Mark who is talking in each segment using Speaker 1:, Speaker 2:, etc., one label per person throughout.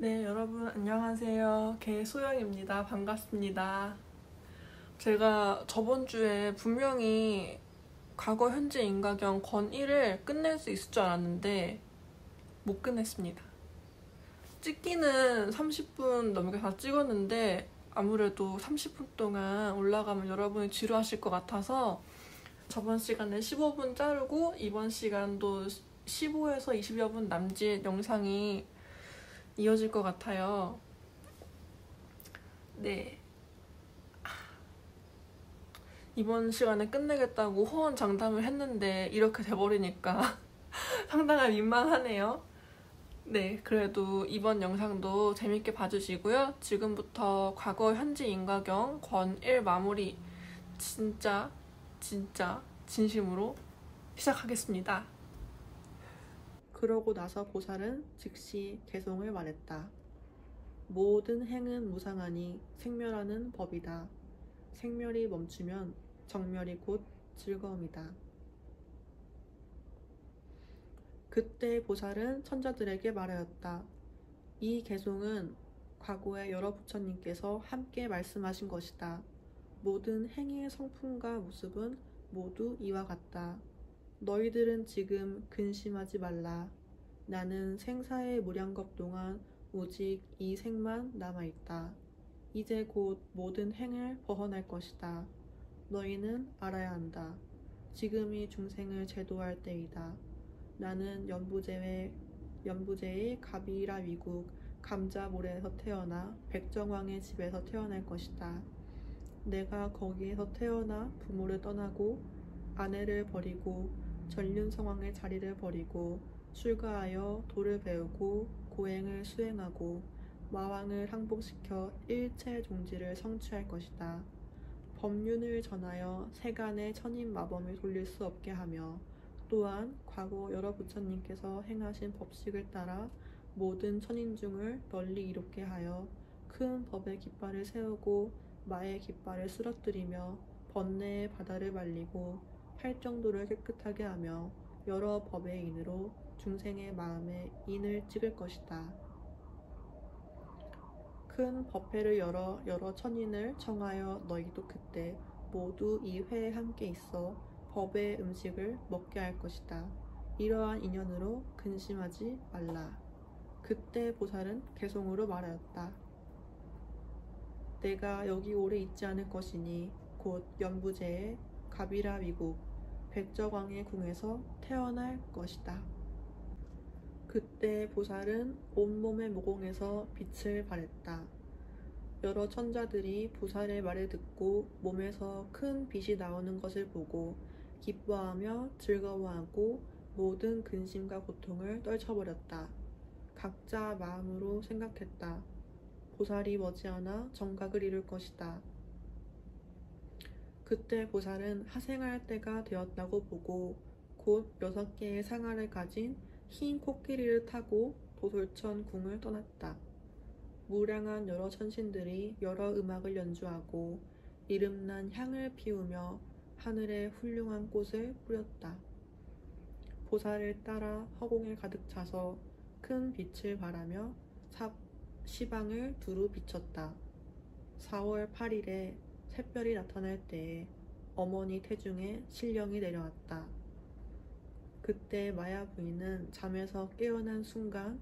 Speaker 1: 네, 여러분 안녕하세요. 개소영입니다. 반갑습니다. 제가 저번 주에 분명히 과거, 현재, 인과경 권 1을 끝낼 수 있을 줄 알았는데 못 끝냈습니다. 찍기는 30분 넘게 다 찍었는데 아무래도 30분 동안 올라가면 여러분이 지루하실 것 같아서 저번 시간에 15분 자르고 이번 시간도 15에서 20여 분 남짓 영상이 이어질 것 같아요. 네. 이번 시간에 끝내겠다고 호언장담을 했는데 이렇게 돼버리니까 상당히 민망하네요. 네, 그래도 이번 영상도 재밌게 봐주시고요. 지금부터 과거, 현재, 인과경 권 1 마무리 진짜 진심으로 시작하겠습니다. 그러고 나서 보살은 즉시 개송을 말했다. 모든 행은 무상하니 생멸하는 법이다. 생멸이 멈추면 정멸이 곧 즐거움이다. 그때 보살은 천자들에게 말하였다. 이 개송은 과거의 여러 부처님께서 함께 말씀하신 것이다. 모든 행의 성품과 모습은 모두 이와 같다. 너희들은 지금 근심하지 말라. 나는 생사의 무량겁 동안 오직 이 생만 남아있다. 이제 곧 모든 행을 벗어날 것이다. 너희는 알아야 한다. 지금이 중생을 제도할 때이다. 나는 연부제의 가비라 위국 감자모래에서 태어나 백정왕의 집에서 태어날 것이다. 내가 거기에서 태어나 부모를 떠나고 아내를 버리고 전륜성왕의 자리를 버리고 출가하여 도를 배우고 고행을 수행하고 마왕을 항복시켜 일체 종지를 성취할 것이다. 법륜을 전하여 세간의 천인 마범을 돌릴 수 없게 하며 또한 과거 여러 부처님께서 행하신 법식을 따라 모든 천인중을 널리 이롭게 하여 큰 법의 깃발을 세우고 마의 깃발을 쓰러뜨리며 번뇌의 바다를 말리고 팔정도를 깨끗하게 하며 여러 법의 인으로 중생의 마음에 인을 찍을 것이다. 큰 법회를 열어 여러 천인을 청하여 너희도 그때 모두 이 회에 함께 있어 법의 음식을 먹게 할 것이다. 이러한 인연으로 근심하지 말라. 그때 보살은 개송으로 말하였다. 내가 여기 오래 있지 않을 것이니 곧 연부제의 가비라 위국 백적왕의 궁에서 태어날 것이다. 그때 보살은 온몸의 모공에서 빛을 발했다. 여러 천자들이 보살의 말을 듣고 몸에서 큰 빛이 나오는 것을 보고 기뻐하며 즐거워하고 모든 근심과 고통을 떨쳐버렸다. 각자 마음으로 생각했다. 보살이 머지않아 정각을 이룰 것이다. 그때 보살은 하생할 때가 되었다고 보고 곧 6개의 상아를 가진 흰 코끼리를 타고 도솔천 궁을 떠났다. 무량한 여러 천신들이 여러 음악을 연주하고 이름난 향을 피우며 하늘에 훌륭한 꽃을 뿌렸다. 보살을 따라 허공에 가득 차서 큰 빛을 발하며 시방을 두루 비췄다. 4월 8일에 샛별이 나타날 때에 어머니 태중에 신령이 내려왔다. 그때 마야 부인은 잠에서 깨어난 순간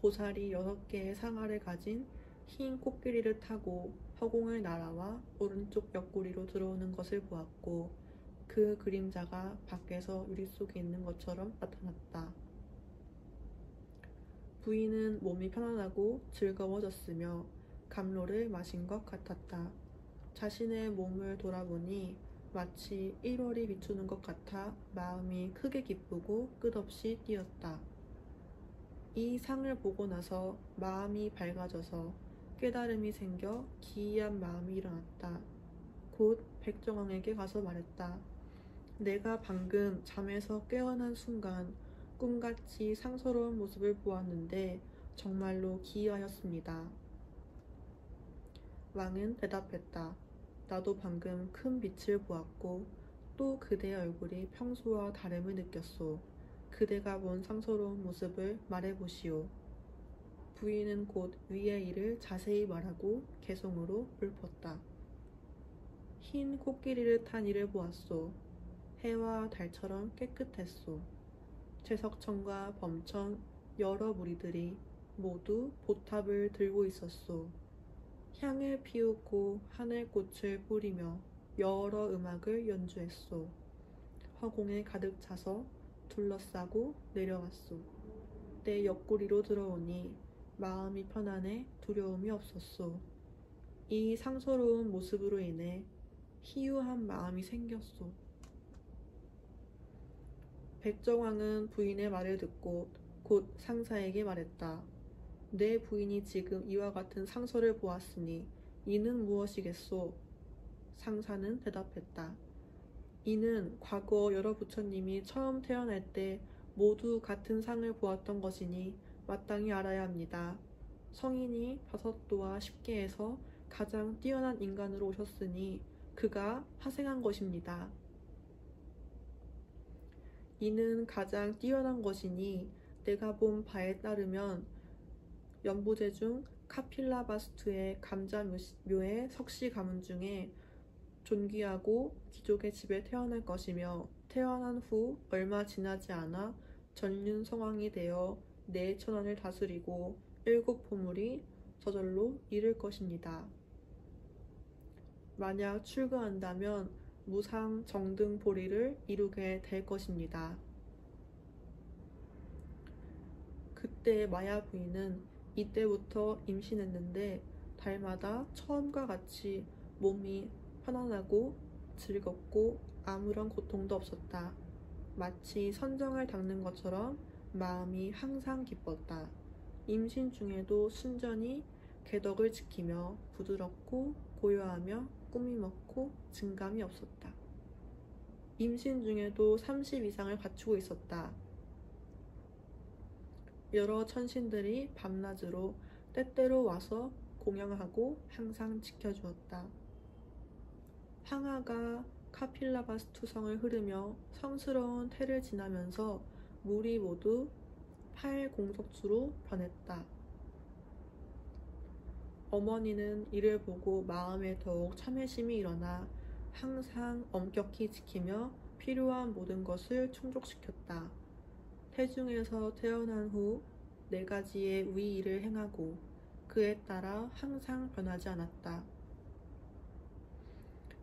Speaker 1: 보살이 6개의 상아를 가진 흰 코끼리를 타고 허공을 날아와 오른쪽 옆구리로 들어오는 것을 보았고 그 그림자가 밖에서 유리 속에 있는 것처럼 나타났다. 부인은 몸이 편안하고 즐거워졌으며 감로를 마신 것 같았다. 자신의 몸을 돌아보니 마치 1월이 비추는 것 같아 마음이 크게 기쁘고 끝없이 뛰었다. 이 상을 보고 나서 마음이 밝아져서 깨달음이 생겨 기이한 마음이 일어났다. 곧 백정왕에게 가서 말했다. 내가 방금 잠에서 깨어난 순간 꿈같이 상서로운 모습을 보았는데 정말로 기이하였습니다. 왕은 대답했다. 나도 방금 큰 빛을 보았고 또 그대의 얼굴이 평소와 다름을 느꼈소. 그대가 본 상서로운 모습을 말해보시오. 부인은 곧 위의 일을 자세히 말하고 개성으로 읊었다. 흰 코끼리를 탄 이를 보았소. 해와 달처럼 깨끗했소. 제석천과 범천 여러 무리들이 모두 보탑을 들고 있었소. 향을 피우고 하늘꽃을 뿌리며 여러 음악을 연주했소. 허공에 가득 차서 둘러싸고 내려왔소. 내 옆구리로 들어오니 마음이 편안해 두려움이 없었소. 이 상서로운 모습으로 인해 희유한 마음이 생겼소. 백정왕은 부인의 말을 듣고 곧 상사에게 말했다. 내 부인이 지금 이와 같은 상서를 보았으니 이는 무엇이겠소? 상사는 대답했다. 이는 과거 여러 부처님이 처음 태어날 때 모두 같은 상을 보았던 것이니 마땅히 알아야 합니다. 성인이 5도와 10계에서 가장 뛰어난 인간으로 오셨으니 그가 파생한 것입니다. 이는 가장 뛰어난 것이니 내가 본 바에 따르면 연보제 중 카필라바스투의 감자묘의 석시 가문 중에 존귀하고 귀족의 집에 태어날 것이며 태어난 후 얼마 지나지 않아 전륜성왕이 되어 내 천원을 다스리고 7 보물이 저절로 이룰 것입니다. 만약 출가한다면 무상 정등 보리를 이루게 될 것입니다. 그때 마야 부인은 이때부터 임신했는데 달마다 처음과 같이 몸이 편안하고 즐겁고 아무런 고통도 없었다. 마치 선정을 닦는 것처럼 마음이 항상 기뻤다. 임신 중에도 순전히 개덕을 지키며 부드럽고 고요하며 꿈이 먹고 증감이 없었다. 임신 중에도 30 이상을 갖추고 있었다. 여러 천신들이 밤낮으로 때때로 와서 공양하고 항상 지켜주었다. 황하가 카필라바스투 성을 흐르며 성스러운 태를 지나면서 물이 모두 8공석수로 변했다. 어머니는 이를 보고 마음에 더욱 참회심이 일어나 항상 엄격히 지키며 필요한 모든 것을 충족시켰다. 태중에서 태어난 후 4가지의 위일을 행하고 그에 따라 항상 변하지 않았다.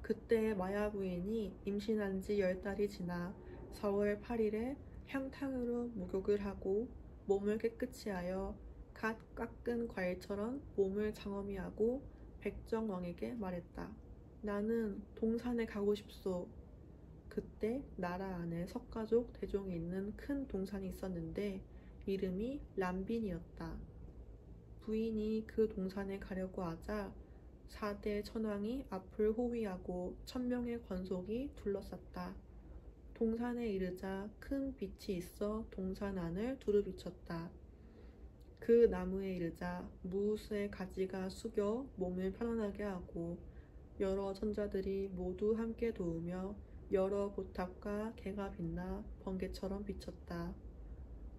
Speaker 1: 그때 마야 부인이 임신한 지 10달이 지나 4월 8일에 향탕으로 목욕을 하고 몸을 깨끗이 하여 갓 깎은 과일처럼 몸을 장엄히하고 백정왕에게 말했다. 나는 동산에 가고 싶소. 그때 나라 안에 석가족 대종이 있는 큰 동산이 있었는데 이름이 람빈이었다. 부인이 그 동산에 가려고 하자 4대 천왕이 앞을 호위하고 1000명의 권속이 둘러쌌다. 동산에 이르자 큰 빛이 있어 동산 안을 두루 비췄다. 그 나무에 이르자 무수의 가지가 숙여 몸을 편안하게 하고 여러 천자들이 모두 함께 도우며 여러 보탑과 개가 빛나 번개처럼 비쳤다.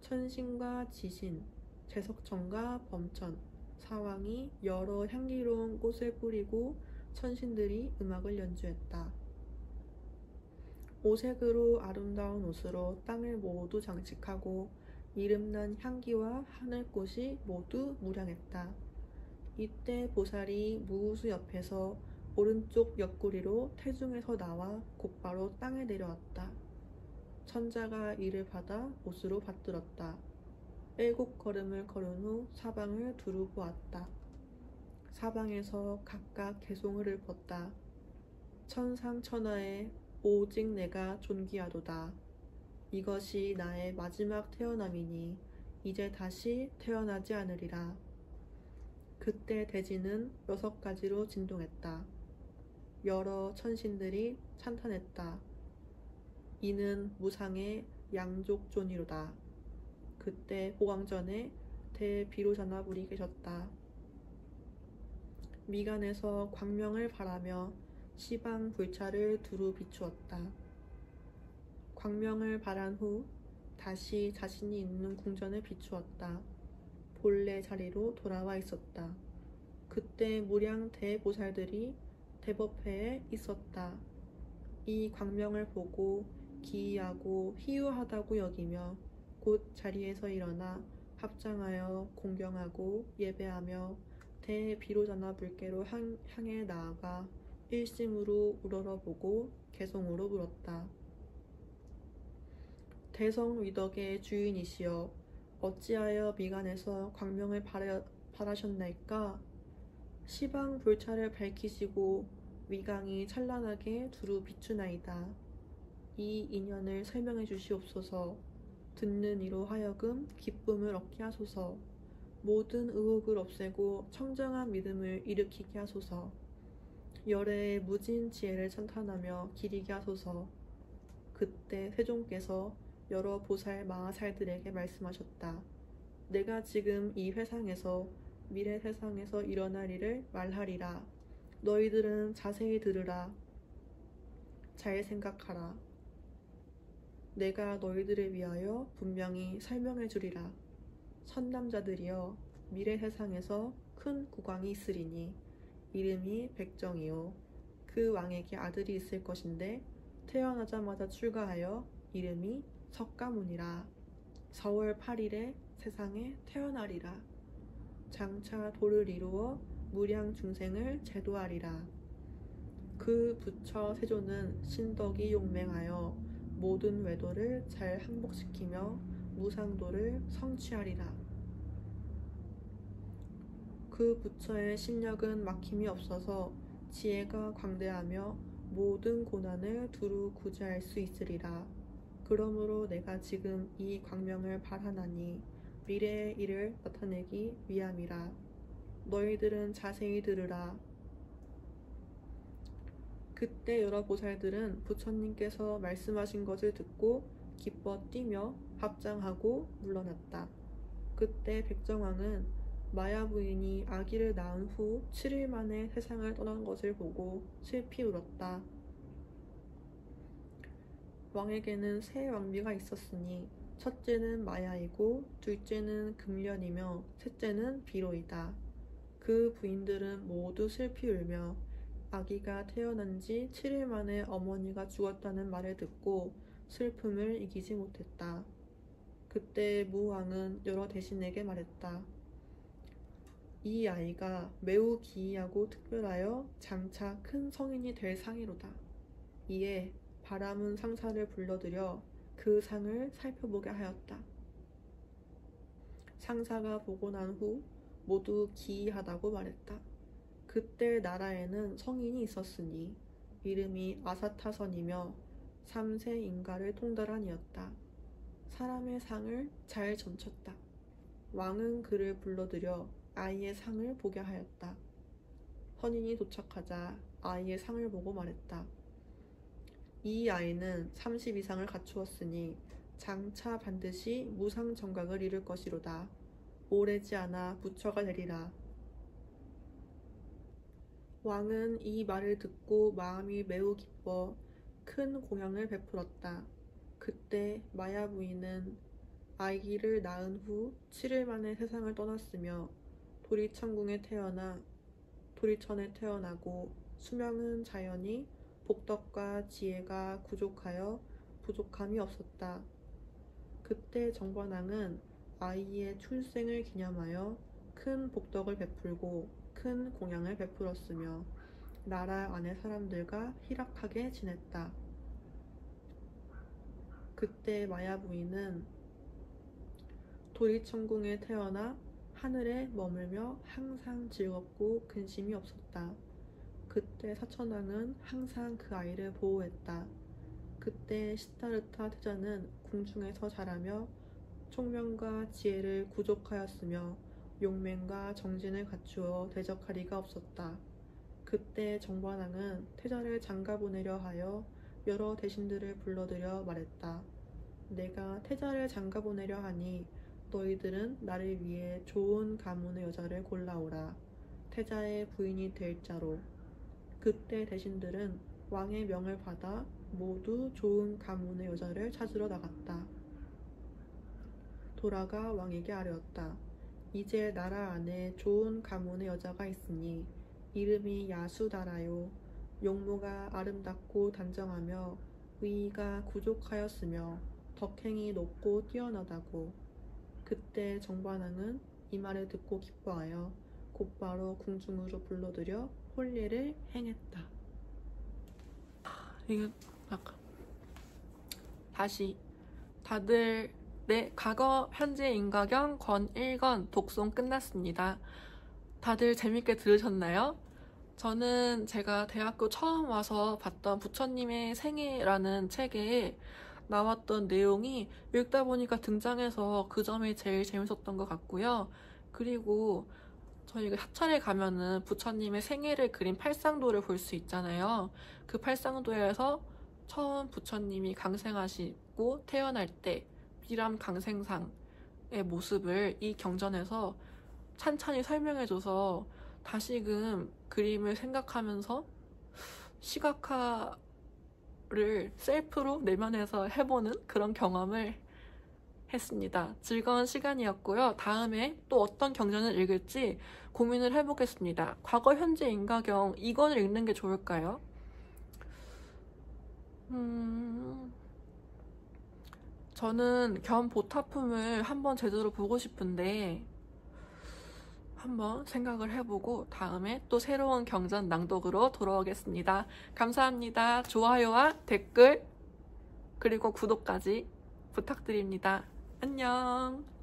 Speaker 1: 천신과 지신, 제석천과 범천, 사왕이 여러 향기로운 꽃을 뿌리고 천신들이 음악을 연주했다. 오색으로 아름다운 옷으로 땅을 모두 장식하고 이름난 향기와 하늘꽃이 모두 무량했다. 이때 보살이 무우수 옆에서 오른쪽 옆구리로 태중에서 나와 곧바로 땅에 내려왔다. 천자가 이를 받아 옷으로 받들었다. 7 걸음을 걸은 후 사방을 두루 보았다. 사방에서 각각 개송을 읊었다. 천상천하에 오직 내가 존귀하도다. 이것이 나의 마지막 태어남이니 이제 다시 태어나지 않으리라. 그때 대지는 6가지로 진동했다. 여러 천신들이 찬탄했다. 이는 무상의 양족존이로다. 그때 호광전에 대비로자나불이 계셨다. 미간에서 광명을 발하며 시방 불차를 두루 비추었다. 광명을 발한 후 다시 자신이 있는 궁전을 비추었다. 본래 자리로 돌아와 있었다. 그때 무량 대보살들이 대법회에 있었다. 이 광명을 보고 기이하고 희유하다고 여기며 곧 자리에서 일어나 합장하여 공경하고 예배하며 대비로자나 불께로 향해 나아가 일심으로 우러러보고 개성으로 물었다. 대성위덕의 주인이시여, 어찌하여 미간에서 광명을 바라셨나이까? 시방 불차를 밝히시고 위강이 찬란하게 두루 비추나이다. 이 인연을 설명해 주시옵소서. 듣는 이로 하여금 기쁨을 얻게 하소서. 모든 의혹을 없애고 청정한 믿음을 일으키게 하소서. 열애의 무진 지혜를 찬탄하며 기리게 하소서. 그때 세종께서 여러 보살 마하살들에게 말씀하셨다. 내가 지금 이 회상에서 미래 세상에서 일어날 일을 말하리라. 너희들은 자세히 들으라. 잘 생각하라. 내가 너희들을 위하여 분명히 설명해 주리라. 선남자들이여, 미래 세상에서 큰 국왕이 있으리니 이름이 백정이요. 그 왕에게 아들이 있을 것인데 태어나자마자 출가하여 이름이 석가모니라. 4월 8일에 세상에 태어나리라. 장차 도를 이루어 무량 중생을 제도하리라. 그 부처 세조는 신덕이 용맹하여 모든 외도를 잘 항복시키며 무상도를 성취하리라. 그 부처의 신력은 막힘이 없어서 지혜가 광대하며 모든 고난을 두루 구제할 수 있으리라. 그러므로 내가 지금 이 광명을 발하나니 미래의 일을 나타내기 위함이라. 너희들은 자세히 들으라. 그때 여러 보살들은 부처님께서 말씀하신 것을 듣고 기뻐 뛰며 합장하고 물러났다. 그때 백정왕은 마야 부인이 아기를 낳은 후 7일 만에 세상을 떠난 것을 보고 슬피 울었다. 왕에게는 세 왕비가 있었으니 첫째는 마야이고 둘째는 금련이며 셋째는 비로이다. 그 부인들은 모두 슬피 울며 아기가 태어난 지 7일 만에 어머니가 죽었다는 말을 듣고 슬픔을 이기지 못했다. 그때 무왕은 여러 대신에게 말했다. 이 아이가 매우 기이하고 특별하여 장차 큰 성인이 될 상이로다. 이에 바라문 상사를 불러들여 그 상을 살펴보게 하였다. 상사가 보고 난 후 모두 기이하다고 말했다. 그때 나라에는 성인이 있었으니 이름이 아사타선이며 3세 인가를 통달한 이였다. 사람의 상을 잘 점쳤다. 왕은 그를 불러들여 아이의 상을 보게 하였다. 선인이 도착하자 아이의 상을 보고 말했다. 이 아이는 30 이상을 갖추었으니 장차 반드시 무상정각을 이룰 것이로다. 오래지 않아 부처가 되리라. 왕은 이 말을 듣고 마음이 매우 기뻐 큰 공양을 베풀었다. 그때 마야 부인은 아기를 낳은 후 7일 만에 세상을 떠났으며 도리천궁에 도리천에 태어나고 수명은 자연히 복덕과 지혜가 부족함이 없었다. 그때 정관왕은 아이의 출생을 기념하여 큰 복덕을 베풀고 큰 공양을 베풀었으며 나라 안의 사람들과 희락하게 지냈다. 그때 마야 부인은 도리천궁에 태어나 하늘에 머물며 항상 즐겁고 근심이 없었다. 그때 사천왕은 항상 그 아이를 보호했다. 그때 시타르타 태자는 궁중에서 자라며 총명과 지혜를 구족하였으며 용맹과 정진을 갖추어 대적하리가 없었다. 그때 정관왕은 태자를 장가보내려 하여 여러 대신들을 불러들여 말했다. 내가 태자를 장가보내려 하니 너희들은 나를 위해 좋은 가문의 여자를 골라오라. 태자의 부인이 될 자로. 그때 대신들은 왕의 명을 받아 모두 좋은 가문의 여자를 찾으러 나갔다. 돌아가 왕에게 아뢰었다. 이제 나라 안에 좋은 가문의 여자가 있으니 이름이 야수다라요. 용모가 아름답고 단정하며 의의가 구족하였으며 덕행이 높고 뛰어나다고. 그때 정관왕은 이 말을 듣고 기뻐하여 곧바로 궁중으로 불러들여 혼례를 행했다. 이게 약간 다시 다들 과거, 현재, 인과경, 권 1권 독송 끝났습니다. 다들 재밌게 들으셨나요? 저는 제가 대학교 처음 와서 봤던 부처님의 생애라는 책에 나왔던 내용이 읽다 보니까 등장해서 그 점이 제일 재밌었던 것 같고요. 그리고 저희가 사찰에 가면은 부처님의 생애를 그린 팔상도를 볼 수 있잖아요. 그 팔상도에서 처음 부처님이 강생하시고 태어날 때 비람 강생상의 모습을 이 경전에서 찬찬히 설명해줘서 다시금 그림을 생각하면서 시각화를 셀프로 내면에서 해보는 그런 경험을 했습니다. 즐거운 시간이었고요. 다음에 또 어떤 경전을 읽을지 고민을 해보겠습니다. 과거, 현재, 인과경 이건을 읽는 게 좋을까요? 저는 겸보타품을 한번 제대로 보고 싶은데 한번 생각을 해보고 다음에 또 새로운 경전 낭독으로 돌아오겠습니다. 감사합니다. 좋아요와 댓글 그리고 구독까지 부탁드립니다. 안녕.